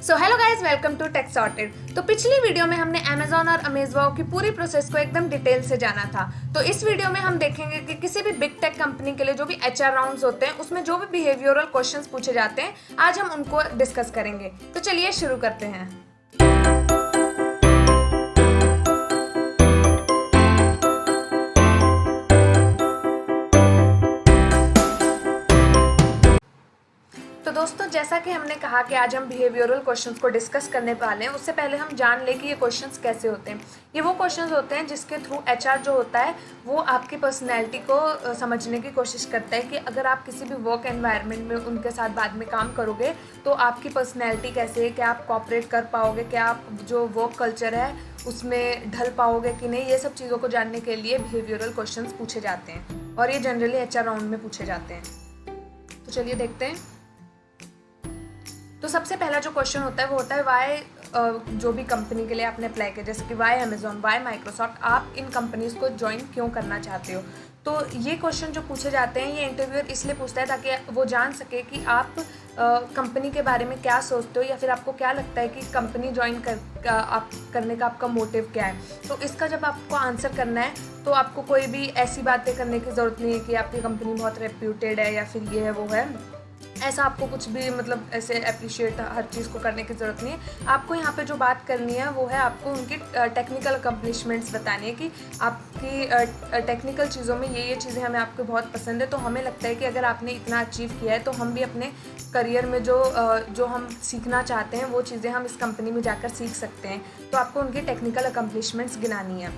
So hello guys, welcome to Tech Sorted. तो पिछली video में हमने अमेजोन और अमेजवाओ की पूरी प्रोसेस को एकदम डिटेल से जाना था। तो इस वीडियो में हम देखेंगे कि किसी भी बिग टेक कंपनी के लिए जो भी एचआर राउंड्स होते हैं उसमें जो भी बिहेवियरल क्वेश्चंस पूछे जाते हैं, आज हम उनको डिस्कस करेंगे। तो चलिए शुरू करते हैं। दोस्तों, जैसा कि हमने कहा कि आज हम बिहेवियरल क्वेश्चंस को डिस्कस करने वाले हैं, उससे पहले हम जान लें कि ये क्वेश्चंस कैसे होते हैं। ये वो क्वेश्चंस होते हैं जिसके थ्रू एचआर जो होता है वो आपकी पर्सनैलिटी को समझने की कोशिश करता है कि अगर आप किसी भी वर्क एनवायरनमेंट में उनके साथ बाद में काम करोगे तो आपकी पर्सनैलिटी कैसे है, क्या आप कॉपरेट कर पाओगे, क्या आप जो वर्क कल्चर है उसमें ढल पाओगे कि नहीं। ये सब चीज़ों को जानने के लिए बिहेवियरल क्वेश्चंस पूछे जाते हैं और ये जनरली एचआर राउंड में पूछे जाते हैं। तो चलिए देखते हैं। तो सबसे पहला जो क्वेश्चन होता है वो होता है वाई, जो भी कंपनी के लिए आपने अप्लाई किया, जैसे कि वाई अमेजोन, वाई माइक्रोसॉफ्ट, आप इन कंपनीज़ को ज्वाइन क्यों करना चाहते हो। तो ये क्वेश्चन जो पूछे जाते हैं ये इंटरव्यूअर इसलिए पूछता है ताकि वो जान सके कि आप कंपनी के बारे में क्या सोचते हो या फिर आपको क्या लगता है कि कंपनी ज्वाइन करने का आपका मोटिव क्या है। तो इसका जब आपको आंसर करना है तो आपको कोई भी ऐसी बातें करने की ज़रूरत नहीं है कि आपकी कंपनी बहुत रेप्यूटेड है या फिर ये है वो है, ऐसा आपको कुछ भी मतलब ऐसे अप्रिशिएट हर चीज़ को करने की ज़रूरत नहीं है। आपको यहाँ पे जो बात करनी है वो है आपको उनकी टेक्निकल अकम्पलिशमेंट्स बतानी है कि आपकी टेक्निकल चीज़ों में ये चीज़ें हमें आपको बहुत पसंद है। तो हमें लगता है कि अगर आपने इतना अचीव किया है तो हम भी अपने करियर में जो हम सीखना चाहते हैं वो चीज़ें हम इस कंपनी में जाकर सीख सकते हैं। तो आपको उनकी टेक्निकल अकम्पलिशमेंट्स गिनानी है।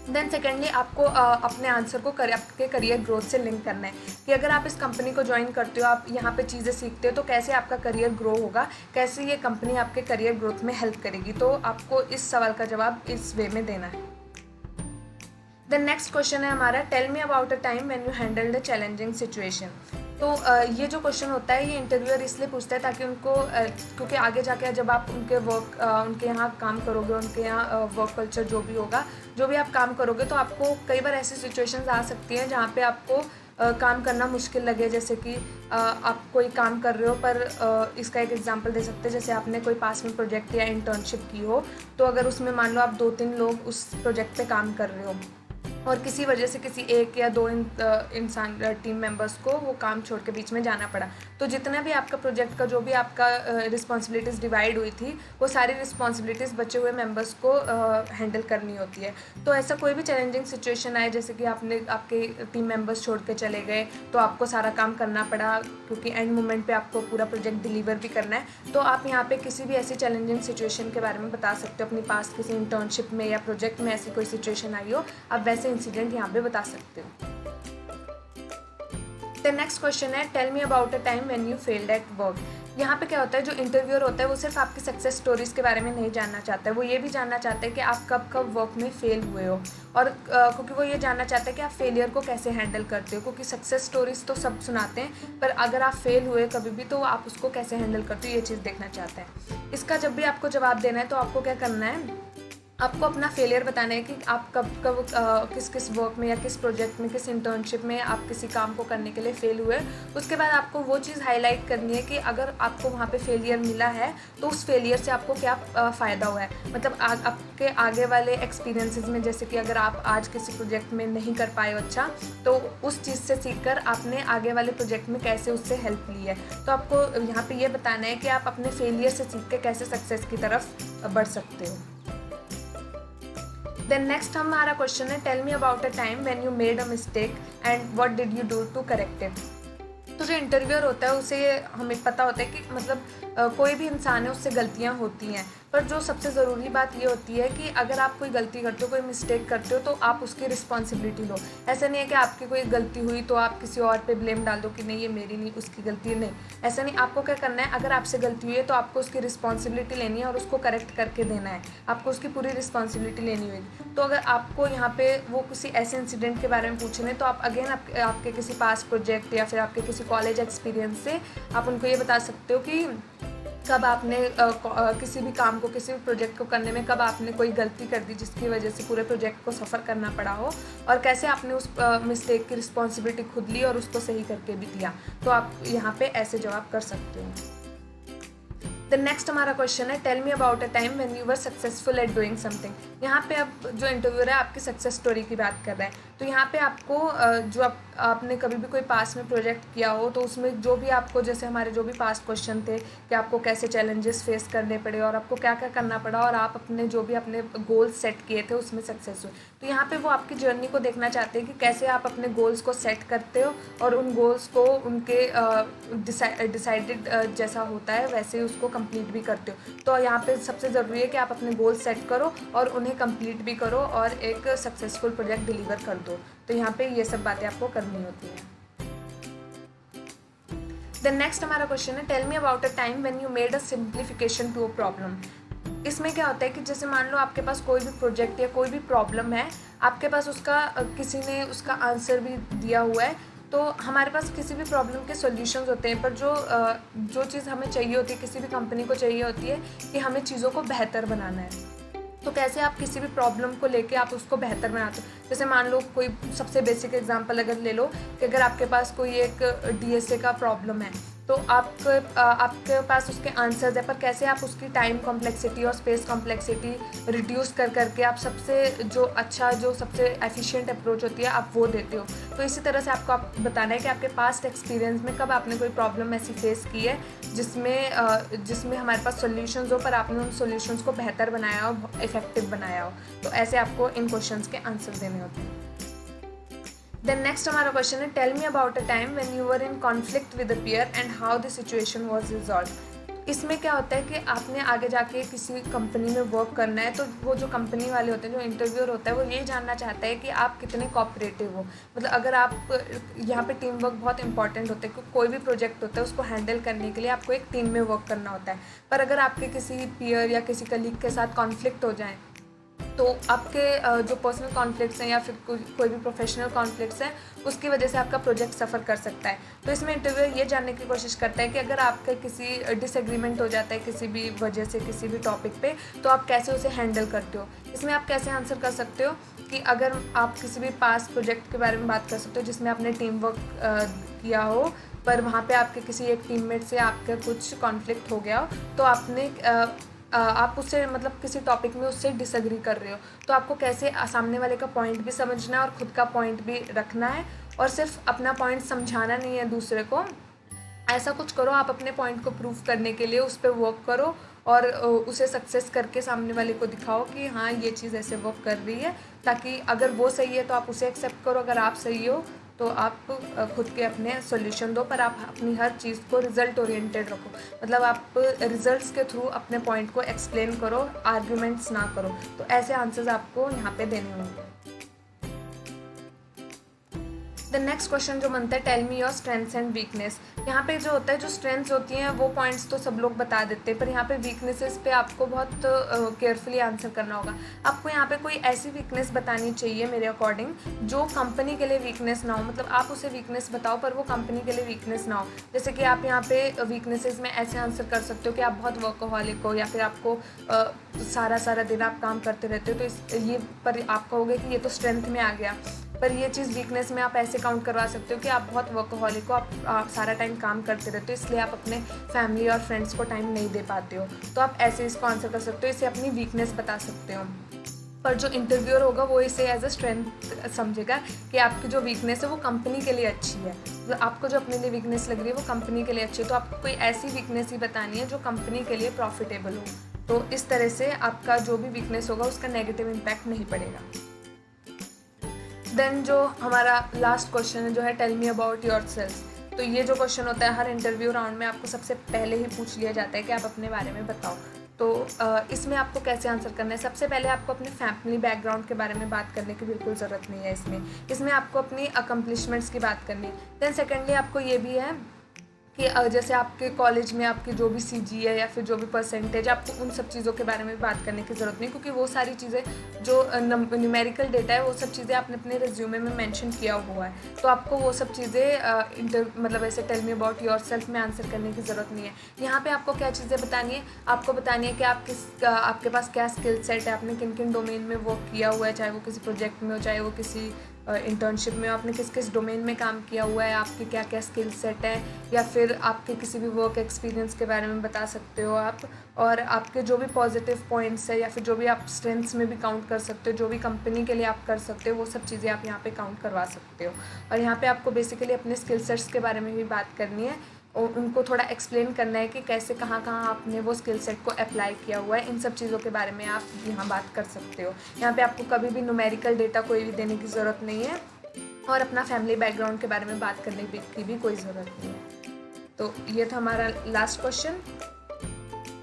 देन सेकेंडली आपको अपने आंसर को आपके करियर ग्रोथ से लिंक करना है कि अगर आप इस कंपनी को ज्वाइन करते हो, आप यहाँ पे चीज़ें सीखते हो तो कैसे आपका करियर ग्रो होगा, कैसे ये कंपनी आपके करियर ग्रोथ में हेल्प करेगी। तो आपको इस सवाल का जवाब इस वे में देना है। देन नेक्स्ट क्वेश्चन है हमारा, tell me about a time when you handled a challenging situation. तो ये जो क्वेश्चन होता है ये इंटरव्यूअर इसलिए पूछता है ताकि उनको क्योंकि आगे जाके जब आप उनके यहाँ काम करोगे, उनके यहाँ वर्क कल्चर जो भी होगा, जो भी आप काम करोगे, तो आपको कई बार ऐसी सिचुएशंस आ सकती हैं जहाँ पे आपको काम करना मुश्किल लगे। जैसे कि आप कोई काम कर रहे हो पर इसका एक एग्जांपल दे सकते हैं, जैसे आपने कोई पास में प्रोजेक्ट या इंटर्नशिप की हो, तो अगर उसमें मान लो आप 2-3 लोग उस प्रोजेक्ट पे काम कर रहे हो और किसी वजह से किसी एक या दो इंसान टीम मेंबर्स को वो काम छोड़ के बीच में जाना पड़ा, तो जितना भी आपका प्रोजेक्ट का जो भी आपका रिस्पॉन्सिबिलिटीज़ डिवाइड हुई थी वो सारी रिस्पॉन्सिबिलिटीज़ बचे हुए मेंबर्स को हैंडल करनी होती है। तो ऐसा कोई भी चैलेंजिंग सिचुएशन आए, जैसे कि आपके टीम मेंबर्स छोड़ के चले गए तो आपको सारा काम करना पड़ा क्योंकि एंड मोमेंट पे आपको पूरा प्रोजेक्ट डिलीवर भी करना है, तो आप यहाँ पे किसी भी ऐसी चैलेंजिंग सिचुएशन के बारे में बता सकते हो। अपनी पास किसी इंटर्नशिप में या प्रोजेक्ट में ऐसी कोई सिचुएशन आई हो, आप वैसे इंसिडेंट यहाँ पे बता सकते हो। द नेक्स्ट क्वेश्चन है, tell me about a time when you failed at work. यहाँ पे क्या होता है, जो इंटरव्यूअर होता है वो सिर्फ आपकी सक्सेस स्टोरीज़ के बारे में नहीं जानना चाहता है, वो ये भी जानना चाहता है कि आप कब कब वर्क में फेल हुए हो, और क्योंकि वो ये जानना चाहता है कि आप फेलियर को कैसे हैंडल करते हो। क्योंकि सक्सेस स्टोरीज़ तो सब सुनाते हैं पर अगर आप फेल हुए कभी भी तो आप उसको कैसे हैंडल करते हो, ये चीज़ देखना चाहता है। इसका जब भी आपको जवाब देना है तो आपको क्या करना है, आपको अपना फेलियर बताना है कि आप कब कब किस किस वर्क में या किस प्रोजेक्ट में, किस इंटर्नशिप में आप किसी काम को करने के लिए फेल हुए। उसके बाद आपको वो चीज़ हाईलाइट करनी है कि अगर आपको वहाँ पे फेलियर मिला है तो उस फेलियर से आपको क्या फ़ायदा हुआ है। मतलब आपके आगे वाले एक्सपीरियंसेस में, जैसे कि अगर आप आज किसी प्रोजेक्ट में नहीं कर पाए अच्छा, तो उस चीज़ से सीखकर आपने आगे वाले प्रोजेक्ट में कैसे उससे हेल्प ली है। तो आपको यहाँ पर ये बताना है कि आप अपने फेलियर से सीख के कैसे सक्सेस की तरफ बढ़ सकते हो। देन नेक्स्ट हमारा क्वेश्चन है, tell me about a time when you made a mistake and what did you do to correct it. तो जो इंटरव्यूअर होता है उसे हमें पता होता है कि मतलब कोई भी इंसान है उससे गलतियां होती हैं, पर जो सबसे ज़रूरी बात ये होती है कि अगर आप कोई गलती करते हो, कोई मिस्टेक करते हो, तो आप उसकी रिस्पॉन्सिबिलिटी लो। ऐसा नहीं है कि आपकी कोई गलती हुई तो आप किसी और पे ब्लेम डाल दो कि नहीं ये मेरी नहीं उसकी गलती है, नहीं ऐसा नहीं। आपको क्या करना है, अगर आपसे गलती हुई है तो आपको उसकी रिस्पॉन्सिबिलिटी लेनी है और उसको करेक्ट करके देना है, आपको उसकी पूरी रिस्पॉन्सिबिलिटी लेनी होगी। तो अगर आपको यहाँ पे वो किसी ऐसे इंसिडेंट के बारे में पूछने तो आप अगेन आपके किसी पास प्रोजेक्ट या फिर आपके किसी कॉलेज एक्सपीरियंस से आप उनको ये बता सकते हो कि कब आपने किसी भी काम को, किसी भी प्रोजेक्ट को करने में कब आपने कोई गलती कर दी जिसकी वजह से पूरे प्रोजेक्ट को सफ़र करना पड़ा हो, और कैसे आपने उस मिस्टेक की रिस्पॉन्सिबिलिटी खुद ली और उसको सही करके भी दिया। तो आप यहाँ पे ऐसे जवाब कर सकते हो। द द नेक्स्ट हमारा क्वेश्चन है tell me about a time when you were successful at doing something. यहाँ पे अब जो इंटरव्यूअर है आपकी सक्सेस स्टोरी की बात कर रहा है। तो यहाँ पे आपको जो आपने कभी भी कोई पास में प्रोजेक्ट किया हो तो उसमें जो भी आपको, जैसे हमारे जो भी पास्ट क्वेश्चन थे कि आपको कैसे चैलेंजेस फेस करने पड़े और आपको क्या क्या करना पड़ा और आप अपने जो भी अपने गोल्स सेट किए थे उसमें सक्सेस हुए। तो यहाँ पे वो आपकी जर्नी को देखना चाहते हैं कि कैसे आप अपने गोल्स को सेट करते हो और उन गोल्स को उनके डिसाइडेड जैसा होता है वैसे ही उसको कंप्लीट भी करते हो। तो यहाँ पे सबसे ज़रूरी है कि आप अपने गोल सेट करो और उन्हें कंप्लीट भी करो और एक सक्सेसफुल प्रोजेक्ट डिलीवर कर दो। तो यहाँ पे ये सब बातें आपको करनी होती हैं। देन नेक्स्ट हमारा क्वेश्चन है tell me about a time when you made a simplification to a problem. इसमें क्या होता है कि जैसे मान लो आपके पास कोई भी प्रोजेक्ट या कोई भी प्रॉब्लम है, आपके पास उसका किसी ने उसका आंसर भी दिया हुआ है। तो हमारे पास किसी भी प्रॉब्लम के सॉल्यूशंस होते हैं, पर जो चीज़ हमें चाहिए होती है, किसी भी कंपनी को चाहिए होती है कि हमें चीज़ों को बेहतर बनाना है। तो कैसे आप किसी भी प्रॉब्लम को लेके आप उसको बेहतर बनाते हो। जैसे मान लो कोई सबसे बेसिक एग्जांपल अगर ले लो कि अगर आपके पास कोई एक डीएसए का प्रॉब्लम है तो आपके पास उसके आंसर्स है, पर कैसे आप उसकी टाइम कॉम्प्लेक्सिटी और स्पेस कॉम्प्लेक्सिटी रिड्यूस कर करके आप सबसे जो सबसे एफिशिएंट अप्रोच होती है आप वो देते हो। तो इसी तरह से आपको बताना है कि आपके पास्ट एक्सपीरियंस में कब आपने कोई प्रॉब्लम ऐसी फेस की है जिसमें हमारे पास सॉल्यूशंस हो पर आपने उन सॉल्यूशंस को बेहतर बनाया हो, इफेक्टिव बनाया हो। तो ऐसे आपको इन क्वेश्चंस के आंसर देने होते हैं। देन नेक्स्ट हमारा क्वेश्चन है tell me about a time when you were in conflict with a peer and how the situation was resolve. इसमें क्या होता है कि आपने आगे जाके किसी कंपनी में वर्क करना है, तो वो जो कंपनी वाले होते हैं, जो इंटरव्यूअर होता है, वो ये जानना चाहता है कि आप कितने कोऑपरेटिव हो। मतलब अगर आप यहाँ पे टीम वर्क बहुत इंपॉर्टेंट होता है क्योंकि कोई भी प्रोजेक्ट होता है उसको हैंडल करने के लिए आपको एक टीम में वर्क करना होता है। पर अगर आपके किसी पीयर या किसी कलीग के साथ कॉन्फ्लिक्ट हो जाए तो आपके जो पर्सनल कॉन्फ्लिक्ट्स हैं या फिर कोई भी प्रोफेशनल कॉन्फ्लिक्ट्स हैं उसकी वजह से आपका प्रोजेक्ट सफ़र कर सकता है। तो इसमें इंटरव्यूअर ये जानने की कोशिश करता है कि अगर आपका किसी डिसएग्रीमेंट हो जाता है किसी भी वजह से किसी भी टॉपिक पे, तो आप कैसे उसे हैंडल करते हो। इसमें आप कैसे आंसर कर सकते हो कि अगर आप किसी भी पास्ट प्रोजेक्ट के बारे में बात कर सकते हो जिसमें आपने टीम वर्क किया हो पर वहाँ पे आपके किसी एक टीममेट से आपका कुछ कॉन्फ्लिक्ट हो गया हो, तो आप उससे मतलब किसी टॉपिक में उससे डिसएग्री कर रहे हो, तो आपको कैसे सामने वाले का पॉइंट भी समझना है और ख़ुद का पॉइंट भी रखना है और सिर्फ अपना पॉइंट समझाना नहीं है दूसरे को। ऐसा कुछ करो, आप अपने पॉइंट को प्रूव करने के लिए उस पर वर्क करो और उसे सक्सेस करके सामने वाले को दिखाओ कि हाँ ये चीज़ ऐसे वर्क कर रही है, ताकि अगर वो सही है तो आप उसे एक्सेप्ट करो, अगर आप सही हो तो आप खुद के अपने सॉल्यूशन दो, पर आप अपनी हर चीज़ को रिज़ल्ट ओरिएंटेड रखो। मतलब आप रिजल्ट्स के थ्रू अपने पॉइंट को एक्सप्लेन करो, आर्ग्यूमेंट्स ना करो। तो ऐसे आंसर्स आपको यहाँ पे देने होंगे। द नेक्स्ट क्वेश्चन जो बनता है tell me your strengths and weakness. यहाँ पे जो होता है, जो स्ट्रेंथ्स होती हैं वो पॉइंट्स तो सब लोग बता देते हैं, पर यहाँ पे वीकनेसेस पे आपको बहुत केयरफुली आंसर करना होगा। आपको यहाँ पे कोई ऐसी वीकनेस बतानी चाहिए मेरे अकॉर्डिंग जो कंपनी के लिए वीकनेस ना हो। मतलब आप उसे वीकनेस बताओ पर वो कंपनी के लिए वीकनेस ना हो। जैसे कि आप यहाँ पे वीकनेसेस में ऐसे आंसर कर सकते हो कि आप बहुत वर्कहॉलिक हो या फिर आपको सारा दिन आप काम करते रहते हो, तो ये पर आप कहोगे कि ये तो स्ट्रेंथ में आ गया, पर ये चीज़ वीकनेस में आप ऐसे काउंट करवा सकते हो कि आप बहुत वर्कहॉलिक हो, आप सारा टाइम काम करते रहते हो, इसलिए आप अपने फैमिली और फ्रेंड्स को टाइम नहीं दे पाते हो। तो आप ऐसे इसको आंसर कर सकते हो, इसे अपनी वीकनेस बता सकते हो। पर जो इंटरव्यूअर होगा वो इसे एज अ स्ट्रेंथ समझेगा कि आपकी जो वीकनेस है वो कंपनी के लिए अच्छी है। तो आपको जो अपने लिए वीकनेस लग रही है वो कंपनी के लिए अच्छी है, तो आपको कोई ऐसी वीकनेस ही बतानी है जो कंपनी के लिए प्रॉफिटेबल हो। तो इस तरह से आपका जो भी वीकनेस होगा उसका नेगेटिव इम्पैक्ट नहीं पड़ेगा। देन जो हमारा लास्ट क्वेश्चन है जो है टेल मी अबाउट योरसेल्फ। तो ये जो क्वेश्चन होता है हर इंटरव्यू राउंड में आपको सबसे पहले ही पूछ लिया जाता है कि आप अपने बारे में बताओ। तो इसमें आपको कैसे आंसर करना है। सबसे पहले आपको अपने फैमिली बैकग्राउंड के बारे में बात करने की बिल्कुल ज़रूरत नहीं है। इसमें आपको अपनी अकम्पलिशमेंट्स की बात करनी है। देन सेकेंडली आपको ये भी है कि जैसे आपके कॉलेज में आपकी जो भी CG है या फिर जो भी परसेंटेज, आपको उन सब चीज़ों के बारे में बात करने की ज़रूरत नहीं, क्योंकि वो सारी चीज़ें जो न्यूमेरिकल डेटा है वो सब चीज़ें आपने अपने रिज्यूमे में मेंशन किया हुआ है। तो आपको वो सब चीज़ें मतलब ऐसे टेल मी अबाउट योरसेल्फ में आंसर करने की ज़रूरत नहीं है। यहाँ पे आपको क्या चीज़ें बतानी है, आपको बतानी है कि आपके पास क्या स्किल सेट है, आपने किन किन डोमेन में वर्क किया हुआ है, चाहे वो किसी प्रोजेक्ट में हो, चाहे वो किसी इंटर्नशिप में आपने किस किस डोमेन में काम किया हुआ है, आपके क्या क्या स्किल सेट है, या फिर आपके किसी भी वर्क एक्सपीरियंस के बारे में बता सकते हो आप। और आपके जो भी पॉजिटिव पॉइंट्स है या फिर जो भी आप स्ट्रेंथ्स में भी काउंट कर सकते हो, जो भी कंपनी के लिए आप कर सकते हो, वो सब चीज़ें आप यहाँ पे काउंट करवा सकते हो। और यहाँ पे आपको बेसिकली अपने स्किल सेट्स के बारे में भी बात करनी है और उनको थोड़ा एक्सप्लेन करना है कि कैसे कहाँ कहाँ आपने वो स्किल सेट को अप्लाई किया हुआ है। इन सब चीज़ों के बारे में आप यहाँ बात कर सकते हो। यहाँ पे आपको कभी भी न्यूमेरिकल डेटा कोई भी देने की ज़रूरत नहीं है और अपना फैमिली बैकग्राउंड के बारे में बात करने की भी कोई ज़रूरत नहीं है। तो ये था हमारा लास्ट क्वेश्चन।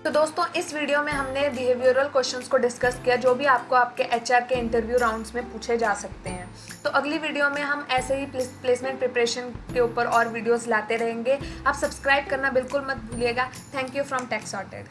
तो दोस्तों इस वीडियो में हमने बिहेवियरल क्वेश्चंस को डिस्कस किया जो भी आपको आपके एचआर के इंटरव्यू राउंड्स में पूछे जा सकते हैं। तो अगली वीडियो में हम ऐसे ही प्लेसमेंट प्रिपरेशन के ऊपर और वीडियोस लाते रहेंगे। आप सब्सक्राइब करना बिल्कुल मत भूलिएगा। Thank you from Tech sorted.